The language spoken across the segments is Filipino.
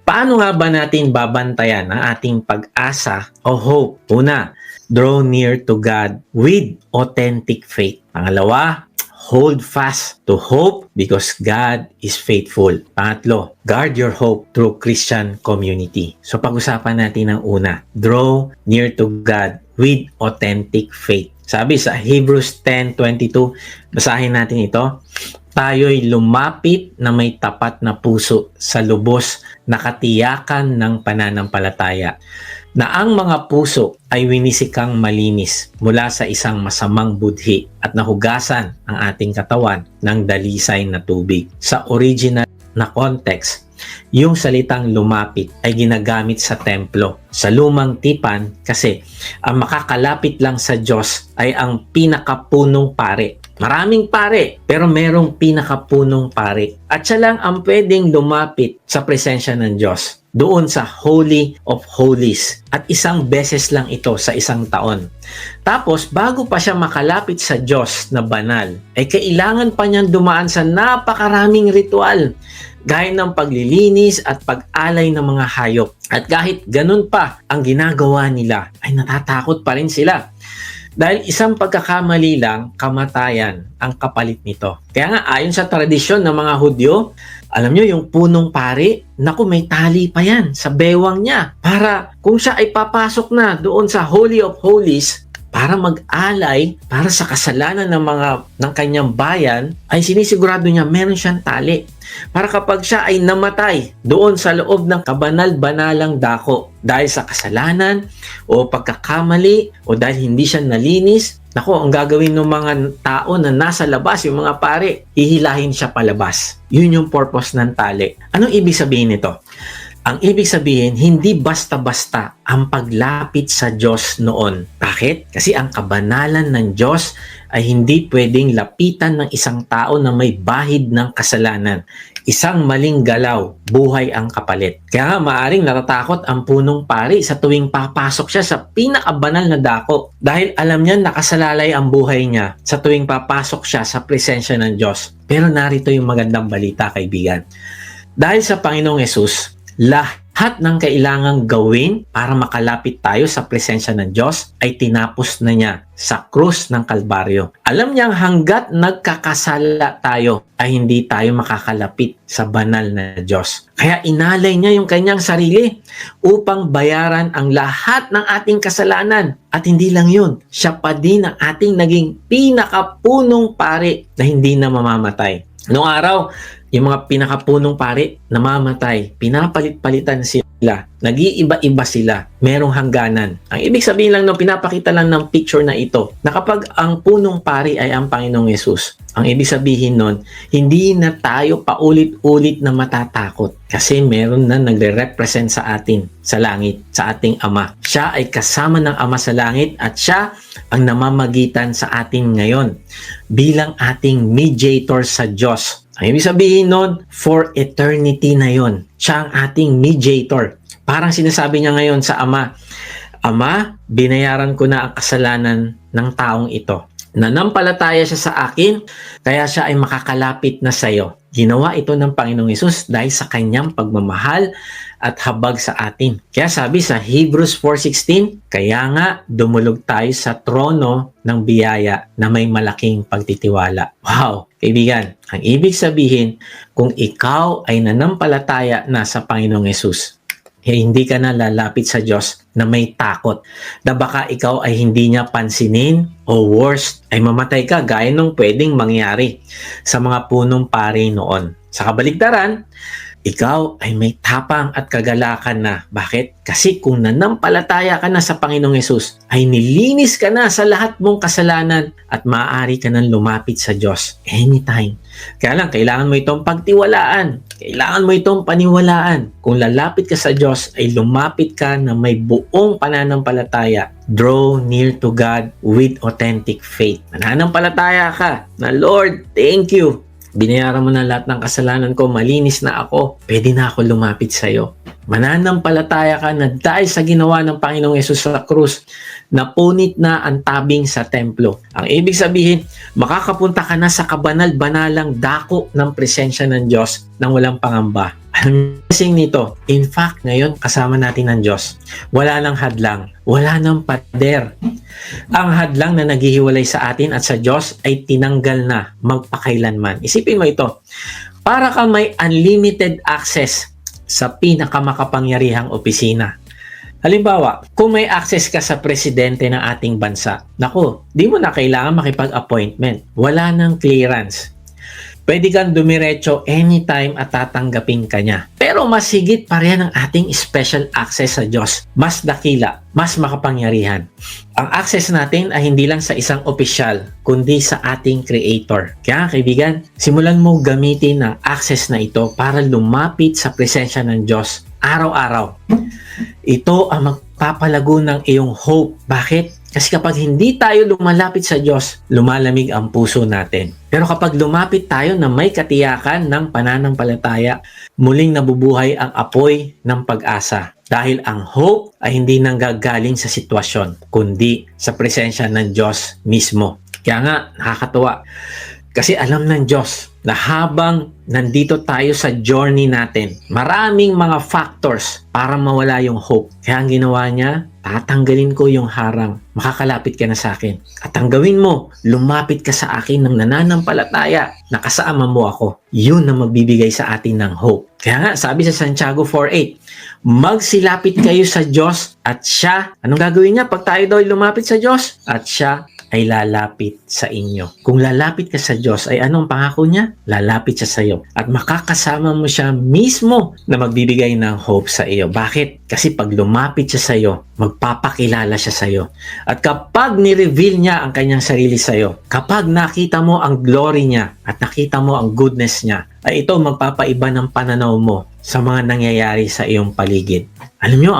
Paano nga ba natin babantayan ang ating pag-asa o hope? Una, draw near to God with authentic faith. Pangalawa, hold fast to hope because God is faithful. Pangatlo, guard your hope through Christian community. So pag-usapan natin ang una, draw near to God with authentic faith. Sabi sa Hebrews 10:22, basahin natin ito. Tayo'y lumapit na may tapat na puso sa lubos na katiyakan ng pananampalataya, na ang mga puso ay winisikang malinis mula sa isang masamang budhi at nahugasan ang ating katawan ng dalisay na tubig. Sa original na context, yung salitang lumapit ay ginagamit sa templo, sa lumang tipan, kasi ang makakalapit lang sa Diyos ay ang pinakapunong pare. Maraming pare, pero merong pinakapunong pare. At siya lang ang pwedeng lumapit sa presensya ng Diyos, doon sa Holy of Holies. At isang beses lang ito sa isang taon. Tapos, bago pa siya makalapit sa Diyos na banal, ay kailangan pa niyang dumaan sa napakaraming ritual, gaya ng paglilinis at pag-alay ng mga hayop. At kahit ganun pa ang ginagawa nila, ay natatakot pa rin sila. Dahil isang pagkakamali lang, kamatayan ang kapalit nito. Kaya nga, ayon sa tradisyon ng mga Hudyo, alam nyo, yung punong pari, naku, may tali pa yan sa bewang niya. Para kung siya ay papasok na doon sa Holy of Holies, para mag-alay, para sa kasalanan ng kanyang bayan, ay sinisigurado niya meron siyang tali. Para kapag siya ay namatay doon sa loob ng kabanal-banalang dako dahil sa kasalanan o pagkakamali o dahil hindi siya nalinis, nako, ang gagawin ng mga tao na nasa labas, yung mga pare, hihilahin siya palabas. Yun yung purpose ng tali. Anong ibig sabihin nito? Ang ibig sabihin, hindi basta-basta ang paglapit sa Diyos noon. Bakit? Kasi ang kabanalan ng Diyos ay hindi pwedeng lapitan ng isang tao na may bahid ng kasalanan. Isang maling galaw, buhay ang kapalit. Kaya nga maaring natatakot ang punong pari sa tuwing papasok siya sa pinakabanal na dako. Dahil alam niya nakasalalay ang buhay niya sa tuwing papasok siya sa presensya ng Diyos. Pero narito yung magandang balita, kaibigan. Dahil sa Panginoong Hesus, lahat ng kailangang gawin para makalapit tayo sa presensya ng Diyos ay tinapos na niya sa krus ng Kalbaryo. Alam niyang hanggat nagkakasala tayo ay hindi tayo makakalapit sa banal na Diyos. Kaya inalay niya yung kanyang sarili upang bayaran ang lahat ng ating kasalanan. At hindi lang yun, siya pa din ang ating naging pinakapunong pari na hindi na mamamatay. Noong araw, yung mga pinakapunong pari namamatay, pinapalit-palitan sila, nag-iiba-iba sila, merong hangganan. Ang ibig sabihin lang, pinapakita lang ng picture na ito, na kapag ang punong pari ay ang Panginoong Yesus, ang ibig sabihin nun, hindi na tayo paulit-ulit na matatakot kasi meron na nagre-represent sa atin sa langit, sa ating Ama. Siya ay kasama ng Ama sa langit at siya ang namamagitan sa atin ngayon bilang ating mediator sa Diyos. Ang ibig sabihin nun, for eternity na yon. Siya ang ating mediator. Parang sinasabi niya ngayon sa Ama, Ama, binayaran ko na ang kasalanan ng taong ito. Nanampalataya siya sa akin, kaya siya ay makakalapit na sa iyo. Ginawa ito ng Panginoong Hesus dahil sa kanyang pagmamahal at habag sa atin. Kaya sabi sa Hebrews 4:16, kaya nga dumulog tayo sa trono ng biyaya na may malaking pagtitiwala. Wow! Kaibigan, ang ibig sabihin, kung ikaw ay nanampalataya na sa Panginoong Hesus, hindi ka na lalapit sa Diyos na may takot na baka ikaw ay hindi niya pansinin o worst, ay mamatay ka gaya nung pwedeng mangyari sa mga punong pari noon. Sa kabaligtaran, ikaw ay may tapang at kagalakan na. Bakit? Kasi kung nanampalataya ka na sa Panginoong Hesus, ay nilinis ka na sa lahat mong kasalanan at maaari ka nang lumapit sa Diyos anytime. Kaya lang, kailangan mo itong pagtiwalaan. Kailangan mo itong paniwalaan. Kung lalapit ka sa Diyos, ay lumapit ka na may buong pananampalataya. Draw near to God with authentic faith. Mananampalataya ka na, Lord, thank you. Binayaran mo na lahat ng kasalanan ko, malinis na ako, pwede na ako lumapit sa iyo. Mananampalataya ka na dahil sa ginawa ng Panginoong Hesus sa krus, napunit na ang tabing sa templo. Ang ibig sabihin, makakapunta ka na sa kabanal-banalang dako ng presensya ng Diyos nang walang pangamba. Ang blessing nito, in fact, ngayon kasama natin ng Diyos. Wala nang hadlang, wala nang pader. Ang hadlang na naghihiwalay sa atin at sa Diyos ay tinanggal na magpakailanman. Isipin mo ito, para ka may unlimited access sa pinakamakapangyarihang opisina. Halimbawa, kung may access ka sa presidente ng ating bansa, naku, di mo na kailangan makipag-appointment. Wala nang clearance. Pwede kang dumiretso anytime at tatanggapin ka niya. Pero mas higit pa rin ang ating special access sa Diyos. Mas dakila, mas makapangyarihan. Ang access natin ay hindi lang sa isang opisyal, kundi sa ating Creator. Kaya kaibigan, simulan mo gamitin ang access na ito para lumapit sa presensya ng Diyos araw-araw. Ito ang magpapalago ng iyong hope. Bakit? Kasi kapag hindi tayo lumalapit sa Diyos, lumalamig ang puso natin. Pero kapag lumapit tayo na may katiyakan ng pananampalataya, muling nabubuhay ang apoy ng pag-asa. Dahil ang hope ay hindi nanggagaling sa sitwasyon, kundi sa presensya ng Diyos mismo. Kaya nga, nakakatuwa. Kasi alam ng Diyos na habang nandito tayo sa journey natin, maraming mga factors para mawala yung hope. Kaya ang ginawa niya, tatanggalin ko yung harang. Makakalapit ka na sa akin. At ang gawin mo, lumapit ka sa akin ng nananampalataya na kasama mo ako. Yun na magbibigay sa atin ng hope. Kaya nga, sabi sa Santiago 4:8, magsilapit kayo sa Diyos at siya, anong gagawin niya pag tayo daw ay lumapit sa Diyos? At siya ay lalapit sa inyo. Kung lalapit ka sa Diyos, ay anong pangako niya? Lalapit siya sa iyo. At makakasama mo siya mismo na magbibigay ng hope sa iyo. Bakit? Kasi pag lumapit siya sa iyo, magpapakilala siya sa iyo. At kapag ni-reveal niya ang kanyang sarili sa iyo, kapag nakita mo ang glory niya at nakita mo ang goodness niya, ay ito magpapaiba ng pananaw mo sa mga nangyayari sa iyong paligid. Alam niyo,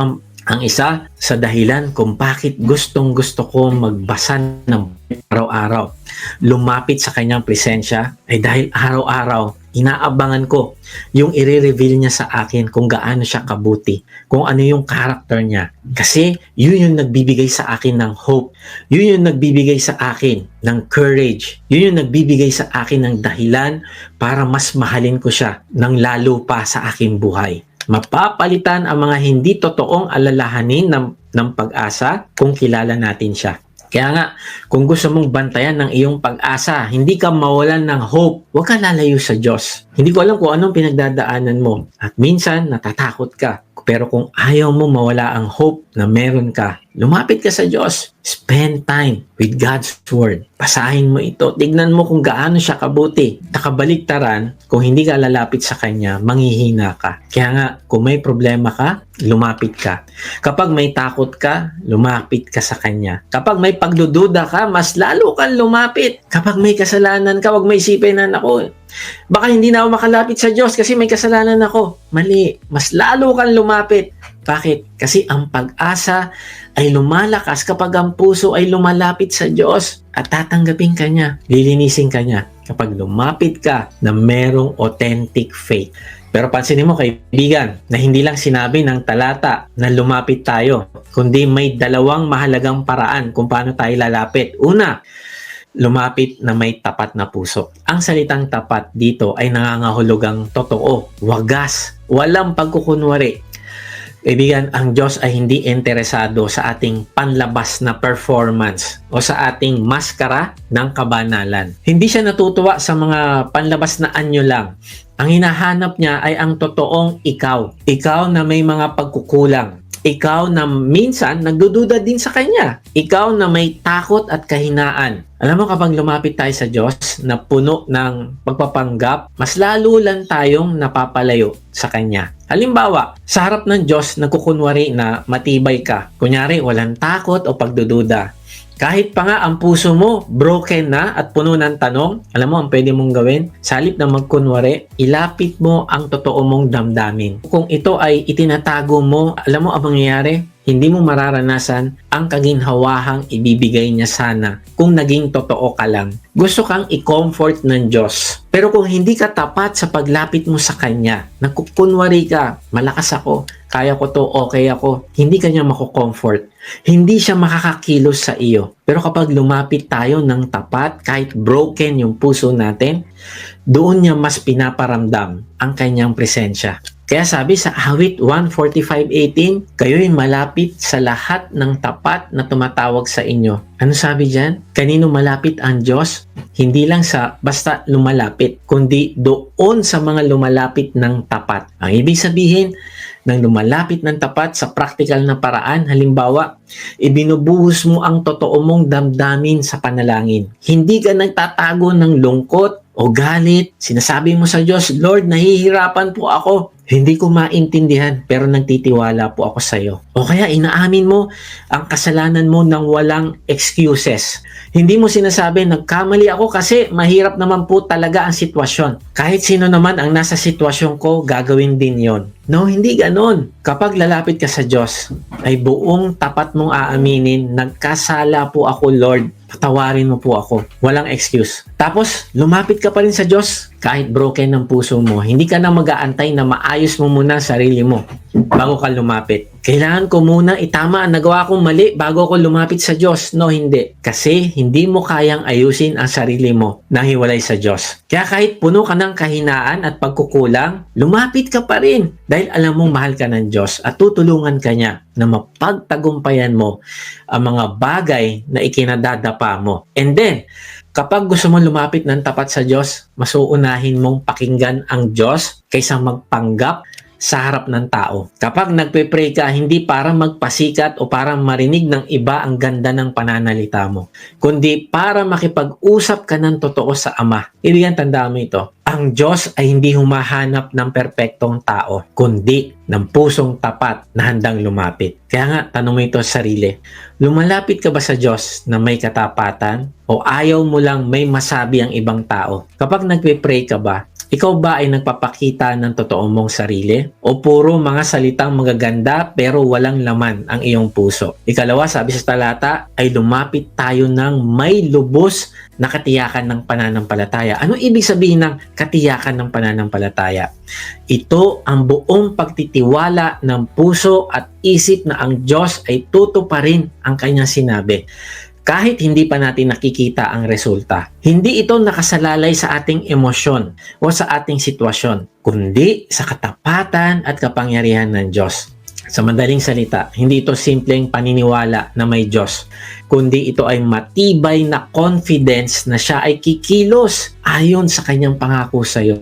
ang isa sa dahilan kung bakit gustong-gusto ko magbasa ng araw-araw, lumapit sa kanyang presensya, ay dahil araw-araw, inaabangan ko yung i-reveal niya sa akin kung gaano siya kabuti, kung ano yung character niya. Kasi yun yung nagbibigay sa akin ng hope, yun yung nagbibigay sa akin ng courage, yun yung nagbibigay sa akin ng dahilan para mas mahalin ko siya ng lalo pa sa aking buhay. Mapapalitan ang mga hindi totoong alalahanin ng pag-asa kung kilala natin siya. Kaya nga, kung gusto mong bantayan ng iyong pag-asa, hindi ka mawalan ng hope, huwag ka lalayo sa Diyos. Hindi ko alam kung anong pinagdadaanan mo. At minsan, natatakot ka. Pero kung ayaw mo mawala ang hope na meron ka, lumapit ka sa Diyos. Spend time with God's Word. Basahin mo ito. Tignan mo kung gaano siya kabuti. Nakabaliktaran, kung hindi ka lalapit sa Kanya, manghihina ka. Kaya nga, kung may problema ka, lumapit ka. Kapag may takot ka, lumapit ka sa Kanya. Kapag may pagdududa ka, mas lalo kang lumapit. Kapag may kasalanan ka, huwag may isipin na, naku, baka hindi na ako makalapit sa Diyos kasi may kasalanan ako. Mali. Mas lalo kang lumapit. Bakit? Kasi ang pag-asa ay lumalakas kapag ang puso ay lumalapit sa Diyos at tatanggapin ka niya, lilinisin ka niya. Kapag lumapit ka na merong authentic faith. Pero pansinin mo kaibigan, na hindi lang sinabi ng talata na lumapit tayo, kundi may dalawang mahalagang paraan kung paano tayo lalapit. Una, lumapit na may tapat na puso. Ang salitang tapat dito ay nangangahulugang totoo, wagas, walang pagkukunwari. Kaibigan, ang Diyos ay hindi interesado sa ating panlabas na performance o sa ating maskara ng kabanalan. Hindi siya natutuwa sa mga panlabas na anyo lang. Ang hinahanap niya ay ang totoong ikaw. Ikaw na may mga pagkukulang. Ikaw na minsan nagdududa din sa Kanya. Ikaw na may takot at kahinaan. Alam mo, kapag lumapit tayo sa Diyos na puno ng pagpapanggap, mas lalo lang tayong napapalayo sa Kanya. Halimbawa, sa harap ng Diyos, nagkukunwari na matibay ka. Kunyari, walang takot o pagdududa. Kahit pa nga ang puso mo broken na at puno ng tanong, alam mo ang pwede mong gawin? Sa halip na magkunwari, ilapit mo ang totoo mong damdamin. Kung ito ay itinatago mo, alam mo ang mangyayari? Hindi mo mararanasan ang kaginhawahang ibibigay niya sana kung naging totoo ka lang. Gusto kang i-comfort ng Diyos. Pero kung hindi ka tapat sa paglapit mo sa Kanya, nagkukunwari ka, malakas ako, kaya ko to, okay ako, hindi ka niya mako-comfort. Hindi siya makakakilos sa iyo. Pero kapag lumapit tayo ng tapat, kahit broken yung puso natin, doon niya mas pinaparamdam ang Kanyang presensya. Kaya sabi sa awit 145:18, kayo'y malapit sa lahat ng tapat na tumatawag sa inyo. Ano sabi dyan? Kanino malapit ang Diyos? Hindi lang sa basta lumalapit, kundi doon sa mga lumalapit ng tapat. Ang ibig sabihin ng lumalapit ng tapat sa practical na paraan, halimbawa, ibinubuhos mo ang totoo mong damdamin sa panalangin. Hindi ka nagtatago ng lungkot o galit. Sinasabi mo sa Diyos, Lord, nahihirapan po ako. Hindi ko maintindihan pero nagtitiwala po ako sa iyo. O kaya inaamin mo ang kasalanan mo ng walang excuses. Hindi mo sinasabi, nagkamali ako kasi mahirap naman po talaga ang sitwasyon. Kahit sino naman ang nasa sitwasyon ko, gagawin din yon. No, hindi ganon. Kapag lalapit ka sa Diyos, ay buong tapat mong aaminin, nagkasala po ako, Lord. Patawarin mo po ako. Walang excuse. Tapos, lumapit ka pa rin sa Diyos kahit broken ng puso mo. Hindi ka na mag-aantay na maayos mo muna ang sarili mo bago ka lumapit. Kailangan ko muna itama ang nagawa kong mali bago ako lumapit sa Diyos. No, hindi. Kasi hindi mo kayang ayusin ang sarili mo nang hiwalay sa Diyos. Kaya kahit puno ka ng kahinaan at pagkukulang, lumapit ka pa rin dahil alam mong mahal ka ng Diyos at tutulungan ka niya na mapagtagumpayan mo ang mga bagay na ikinadadapa mo. And then, kapag gusto mo lumapit ng tapat sa Diyos, mas uunahin mong pakinggan ang Diyos kaysa magpanggap sa harap ng tao. Kapag nagpe-pray ka, hindi para magpasikat o para marinig ng iba ang ganda ng pananalita mo, kundi para makipag-usap ka ng totoo sa Ama. Ibig tandaan mo ito. Ang Diyos ay hindi humahanap ng perpektong tao, kundi ng pusong tapat na handang lumapit. Kaya nga, tanong mo ito sa sarili. Lumalapit ka ba sa Diyos na may katapatan o ayaw mo lang may masabi ang ibang tao? Kapag nagpe-pray ka ba, ikaw ba ay nagpapakita ng totoo mong sarili? O puro mga salitang magaganda pero walang laman ang iyong puso? Ikalawa, sabi sa talata, ay lumapit tayo ng may lubos na katiyakan ng pananampalataya. Ano ibig sabihin ng katiyakan ng pananampalataya? Ito ang buong pagtitiwala ng puso at isip na ang Diyos ay tutuparin ang kanyang sinabi. Kahit hindi pa natin nakikita ang resulta. Hindi ito nakasalalay sa ating emosyon o sa ating sitwasyon, kundi sa katapatan at kapangyarihan ng Diyos. Sa madaling salita, hindi ito simpleng paniniwala na may Diyos, kundi ito ay matibay na confidence na siya ay kikilos ayon sa kanyang pangako sa iyo.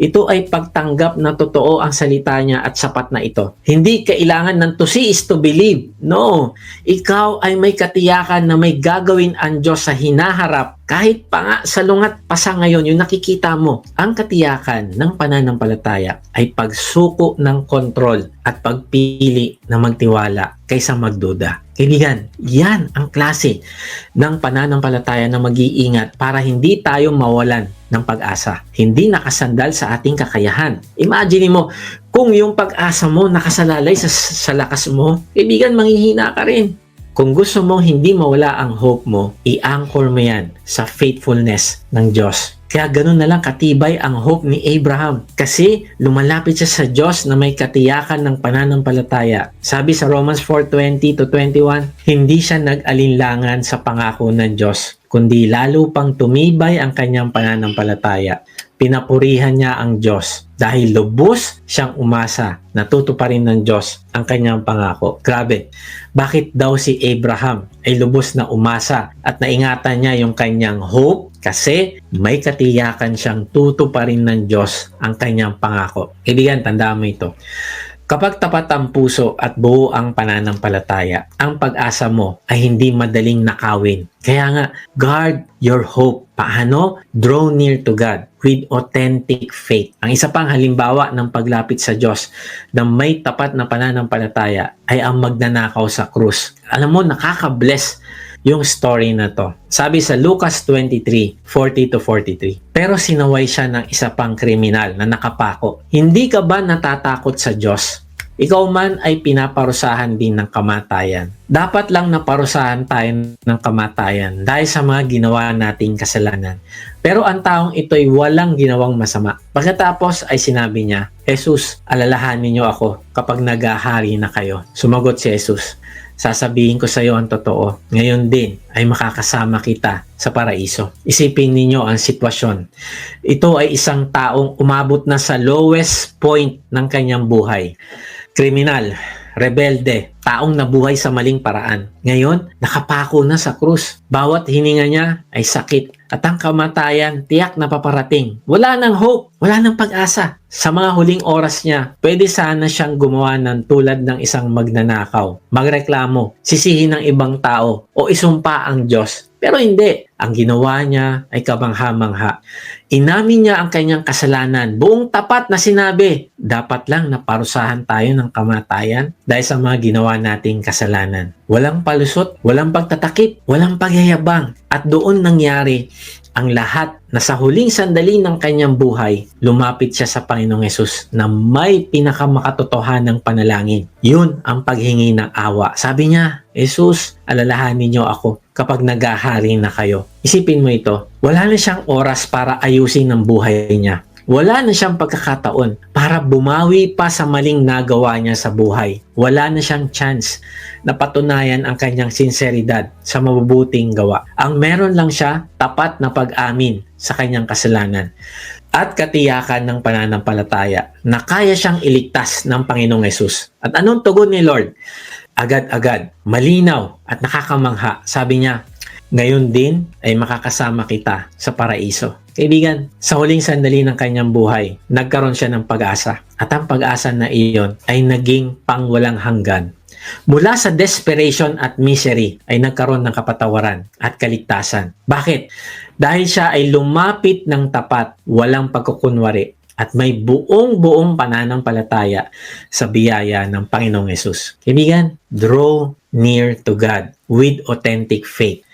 Ito ay pagtanggap na totoo ang salita niya at sapat na ito. Hindi kailangan ng to see is to believe. No, ikaw ay may katiyakan na may gagawin ang Diyos sa hinaharap. Kahit pa nga salungat pa sa ngayon, yung nakikita mo, ang katiyakan ng pananampalataya ay pagsuko ng kontrol at pagpili na magtiwala kaysa magduda. Kaibigan, yan ang klase ng pananampalataya na mag-iingat para hindi tayo mawalan ng pag-asa. Hindi nakasandal sa ating kakayahan. Imagine mo, kung yung pag-asa mo nakasalalay sa lakas mo, kaibigan, manghihina ka rin. Kung gusto mong hindi mawala ang hope mo, i-anchor mo yan sa faithfulness ng Diyos. Kaya ganun na lang katibay ang hope ni Abraham. Kasi lumalapit siya sa Diyos na may katiyakan ng pananampalataya. Sabi sa Romans 4:20-21, hindi siya nag-alinlangan sa pangako ng Diyos, kundi lalo pang tumibay ang kanyang pananampalataya. Pinapurihan niya ang Diyos dahil lubos siyang umasa na tutuparin ng Diyos ang kanyang pangako. Grabe, bakit daw si Abraham ay lubos na umasa at naingatan niya yung kanyang hope? Kasi may katiyakan siyang tutuparin ng Diyos ang kanyang pangako. Kaibigan, tandaan mo ito. Kapag tapat ang puso at buo ang pananampalataya, ang pag-asa mo ay hindi madaling nakawin. Kaya nga, guard your hope. Paano? Draw near to God with authentic faith. Ang isa pang halimbawa ng paglapit sa Diyos na may tapat na pananampalataya ay ang magnanakaw sa krus. Alam mo, nakaka-bless yung story na to. Sabi sa Lucas 23:40-43. Pero sinaway siya ng isa pang kriminal na nakapako. Hindi ka ba natatakot sa Diyos? Ikaw man ay pinaparusahan din ng kamatayan. Dapat lang naparusahan tayo ng kamatayan dahil sa mga ginawa nating kasalanan. Pero ang taong ito'y walang ginawang masama. Pagkatapos ay sinabi niya, Jesus, alalahanin niyo ako kapag naghahari na kayo. Sumagot si Jesus, sasabihin ko sa iyo ang totoo. Ngayon din ay makakasama kita sa paraiso. Isipin ninyo ang sitwasyon. Ito ay isang taong umabot na sa lowest point ng kanyang buhay. Kriminal, rebelde, taong nabuhay sa maling paraan. Ngayon, nakapako na sa krus. Bawat hininga niya ay sakit. At ang kamatayan, tiyak na paparating. Wala nang hope, wala nang pag-asa. Sa mga huling oras niya, pwede sana siyang gumawa ng tulad ng isang magnanakaw, magreklamo, sisihin ng ibang tao, o isumpa ang Diyos. Pero hindi. Ang ginawa niya ay kamangha-mangha. Inamin niya ang kanyang kasalanan. Buong tapat na sinabi, dapat lang naparusahan tayo ng kamatayan dahil sa mga ginawa nating kasalanan. Walang palusot, walang pagtatakip, walang pagyayabang. At doon nangyari ang lahat na sa huling sandali ng kanyang buhay, lumapit siya sa Panginoong Hesus na may pinakamakatotohanang panalangin. Yun ang paghingi ng awa. Sabi niya, Jesus, alalahanin niyo ako kapag naghahari na kayo. Isipin mo ito, wala na siyang oras para ayusin ang buhay niya. Wala na siyang pagkakataon para bumawi pa sa maling nagawa niya sa buhay. Wala na siyang chance na patunayan ang kanyang sinseridad sa mabubuting gawa. Ang meron lang siya, tapat na pag-amin sa kanyang kasalanan at katiyakan ng pananampalataya na kaya siyang iligtas ng Panginoong Hesus. At anong tugon ni Lord? Agad-agad, malinaw at nakakamangha. Sabi niya, ngayon din ay makakasama kita sa paraiso. Kaibigan, sa huling sandali ng kanyang buhay, nagkaroon siya ng pag-asa. At ang pag-asa na iyon ay naging pangwalang hanggan. Mula sa desperation at misery ay nagkaroon ng kapatawaran at kaligtasan. Bakit? Dahil siya ay lumapit ng tapat, walang pagkukunwari, at may buong pananampalataya sa biyaya ng Panginoong Hesus. Kaibigan, draw near to God with authentic faith.